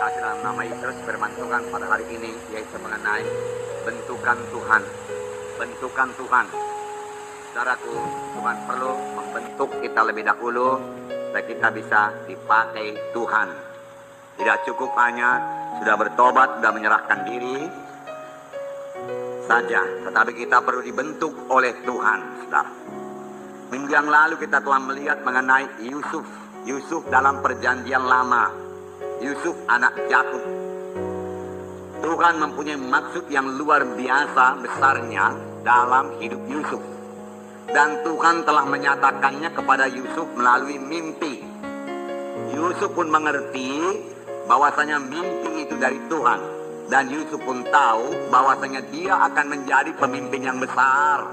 kasih dalam nama Yesus. Firman Tuhan pada hari ini yaitu mengenai bentukan Tuhan. Bentukan Tuhan. Saudaraku, Tuhan perlu membentuk kita lebih dahulu supaya kita bisa dipakai Tuhan. Tidak cukup hanya sudah bertobat, sudah menyerahkan diri saja, tetapi kita perlu dibentuk oleh Tuhan, saudara. Minggu yang lalu kita telah melihat mengenai Yusuf. Yusuf dalam perjanjian lama. Yusuf anak Yakub. Tuhan mempunyai maksud yang luar biasa besarnya dalam hidup Yusuf. Dan Tuhan telah menyatakannya kepada Yusuf melalui mimpi. Yusuf pun mengerti bahwasanya mimpi itu dari Tuhan. Dan Yusuf pun tahu bahwasanya dia akan menjadi pemimpin yang besar,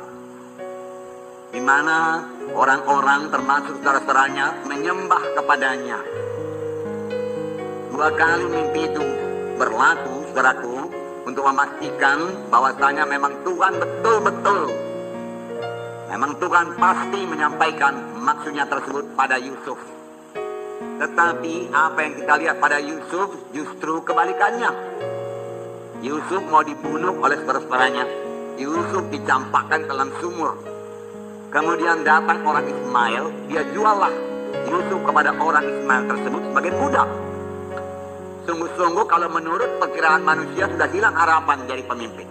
di mana orang-orang termasuk saudara-saudaranya menyembah kepadanya. 2 kali mimpi itu berlaku, saudaraku, untuk memastikan bahwasanya memang Tuhan betul-betul, memang Tuhan pasti menyampaikan maksudnya tersebut pada Yusuf. Tetapi apa yang kita lihat pada Yusuf justru kebalikannya. Yusuf mau dibunuh oleh saudara-saudaranya. Yusuf dicampakkan dalam sumur. Kemudian datang orang Ismail, dia juallah Yusuf kepada orang Ismail tersebut sebagai budak. Sungguh-sungguh kalau menurut perkiraan manusia sudah hilang harapan jadi pemimpin.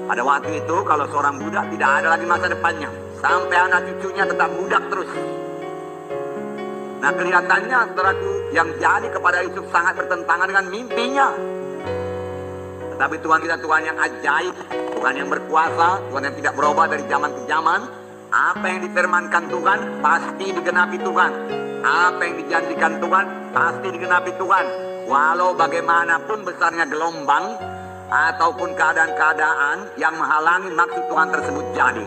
Pada waktu itu kalau seorang budak tidak ada lagi masa depannya. Sampai anak cucunya tetap budak terus. Nah, kelihatannya saudaraku, yang jadi kepada Yusuf sangat bertentangan dengan mimpinya. Tetapi Tuhan kita Tuhan yang ajaib, Tuhan yang berkuasa, Tuhan yang tidak berubah dari zaman ke zaman. Apa yang difirmankan Tuhan pasti digenapi Tuhan. Apa yang dijanjikan Tuhan pasti digenapi Tuhan. Walau bagaimanapun besarnya gelombang ataupun keadaan-keadaan yang menghalangi maksud Tuhan tersebut jadi.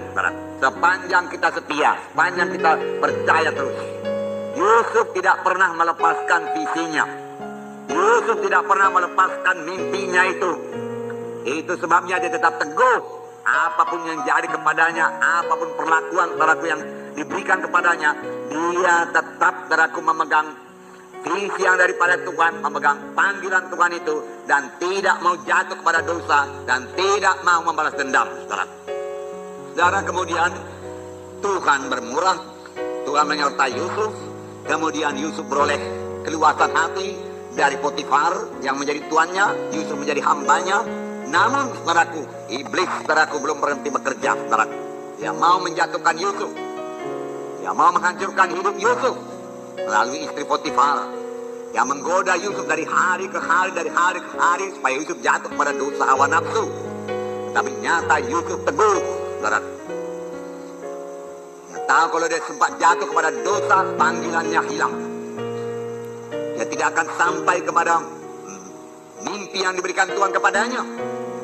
Sepanjang kita setia, sepanjang kita percaya terus. Yusuf tidak pernah melepaskan visinya. Yusuf tidak pernah melepaskan mimpinya itu. Itu sebabnya dia tetap teguh. Apapun yang jadi kepadanya, apapun perlakuan saudaraku yang diberikan kepadanya, dia tetap saudaraku memegang visi yang daripada Tuhan, memegang panggilan Tuhan itu, dan tidak mau jatuh kepada dosa, dan tidak mau membalas dendam, saudara. Saudara, kemudian Tuhan bermurah, Tuhan menyertai Yusuf. Kemudian Yusuf beroleh keluasan hati dari Potifar yang menjadi tuannya. Yusuf menjadi hambanya. Namun saudaraku, iblis saudaraku belum berhenti bekerja, saudaraku. Dia mau menjatuhkan Yusuf. Dia mau menghancurkan hidup Yusuf melalui istri Potifar yang menggoda Yusuf dari hari ke hari, dari hari ke hari, supaya Yusuf jatuh pada dosa hawa nafsu. Tapi nyata Yusuf teguh, saudaraku. Dia tahu kalau dia sempat jatuh kepada dosa, panggilannya hilang. Dia tidak akan sampai kepada mimpi yang diberikan Tuhan kepadanya.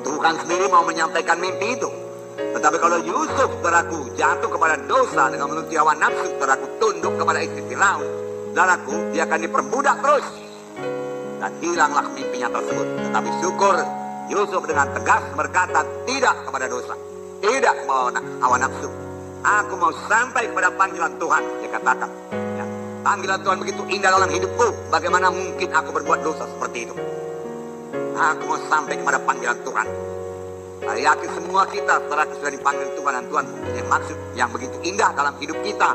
Tuhan sendiri mau menyampaikan mimpi itu. Tetapi kalau Yusuf, saudaraku, jatuh kepada dosa dengan menuruti hawa nafsu, saudaraku, tunduk kepada istri Firaun, saudaraku, dia akan diperbudak terus. Dan hilanglah mimpinya tersebut. Tetapi syukur, Yusuf dengan tegas berkata tidak kepada dosa, tidak kepada hawa nafsu. Aku mau sampai kepada panggilan Tuhan, dia katakan. Ya, panggilan Tuhan begitu indah dalam hidupku. Bagaimana mungkin aku berbuat dosa seperti itu? Aku mau sampai kepada panggilan Tuhan. Saya yakin semua kita setelah sudah dipanggil Tuhan, dan Tuhan mempunyai maksud yang begitu indah dalam hidup kita.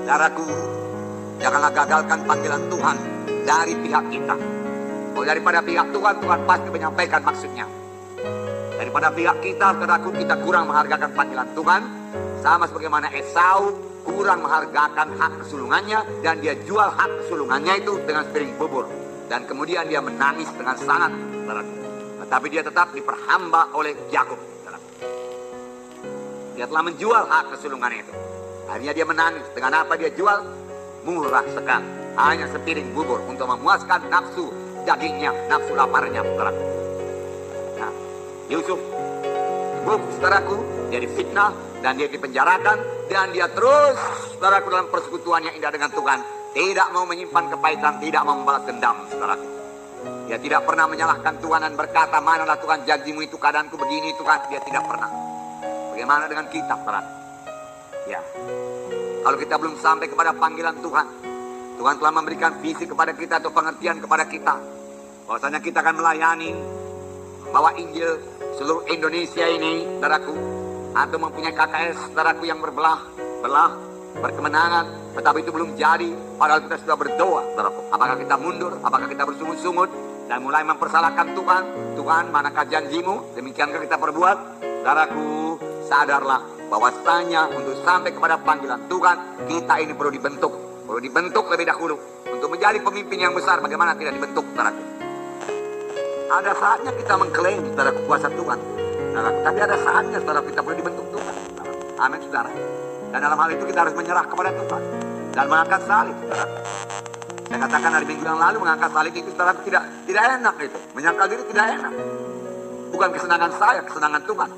Saudaraku, janganlah gagalkan panggilan Tuhan dari pihak kita. Kalau daripada pihak Tuhan, Tuhan pasti menyampaikan maksudnya. Daripada pihak kita, saudaraku, kita kurang menghargakan panggilan Tuhan. Sama sebagaimana Esau kurang menghargakan hak kesulungannya, dan dia jual hak kesulungannya itu dengan sepiring bubur. Dan kemudian dia menangis dengan sangat, saudaraku. Tetapi dia tetap diperhamba oleh Yakub. Dia telah menjual hak kesulungannya itu. Akhirnya dia menangis. Dengan apa dia jual? Murah sekali. Hanya sepiring bubur untuk memuaskan nafsu dagingnya, nafsu laparnya, saudaraku. Nah, Yusuf, saudaraku, dia difitnah dan dia dipenjarakan, dan dia terus, saudaraku, dalam persekutuan yang indah dengan Tuhan. Tidak mau menyimpan kepahitan, tidak mau membalas dendam, saudaraku. Dia tidak pernah menyalahkan Tuhan dan berkata, manalah Tuhan janjimu itu, keadaanku begini Tuhan. Dia tidak pernah. Bagaimana dengan kita, saudara? Ya, kalau kita belum sampai kepada panggilan Tuhan, Tuhan telah memberikan visi kepada kita atau pengertian kepada kita. Bahwasanya kita akan melayani, bawa Injil seluruh Indonesia ini, saudaraku. Atau mempunyai KKS, saudaraku, yang belah, berkemenangan. Tetapi itu belum jadi, padahal kita sudah berdoa, saudaraku. Apakah kita mundur, apakah kita bersungut-sungut, dan mulai mempersalahkan Tuhan. Tuhan, manakah janjimu? Demikiankah kita perbuat? Saudaraku, sadarlah bahwasanya untuk sampai kepada panggilan Tuhan, kita ini perlu dibentuk lebih dahulu untuk menjadi pemimpin yang besar. Bagaimana tidak dibentuk, saudaraku? Ada saatnya kita mengklaim, saudaraku, kuasa Tuhan, saudaraku. Tapi ada saatnya, saudaraku, kita perlu dibentuk Tuhan, saudaraku. Amin, saudara. Dan dalam hal itu kita harus menyerah kepada Tuhan dan mengangkat salib, saudaraku. Saya katakan hari minggu yang lalu, mengangkat salib itu, saudaraku, tidak enak itu. Menyangkal diri tidak enak. Bukan kesenangan saya, kesenangan Tuhan.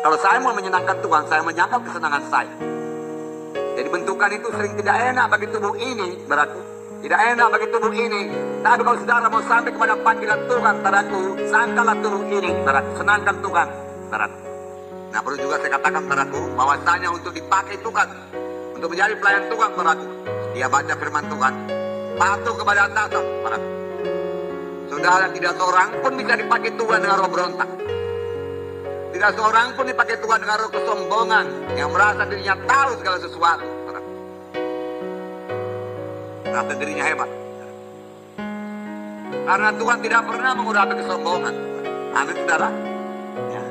Kalau saya mau menyenangkan Tuhan, saya menyangkal kesenangan saya. Jadi bentukan itu sering tidak enak bagi tubuh ini, saudaraku. Tidak enak bagi tubuh ini. Tapi kalau saudara mau sampai kepada panggilan Tuhan, saudaraku, sangkalah tubuh ini, saudaraku. Senangkan Tuhan, saudaraku. Nah, perlu juga saya katakan, saudaraku, bahwasanya untuk dipakai Tuhan, untuk menjadi pelayan Tuhan, saudaraku, dia baca firman Tuhan, patuh kepada atasan, saudaraku. Saudara, tidak seorang pun bisa dipakai Tuhan dengan roh berontak. Tidak seorang pun dipakai Tuhan dengan roh kesombongan, yang merasa dirinya tahu segala sesuatu, saudaraku. Merasa dirinya hebat. Karena Tuhan tidak pernah mengurapi kesombongan. Amin, saudara. Ya.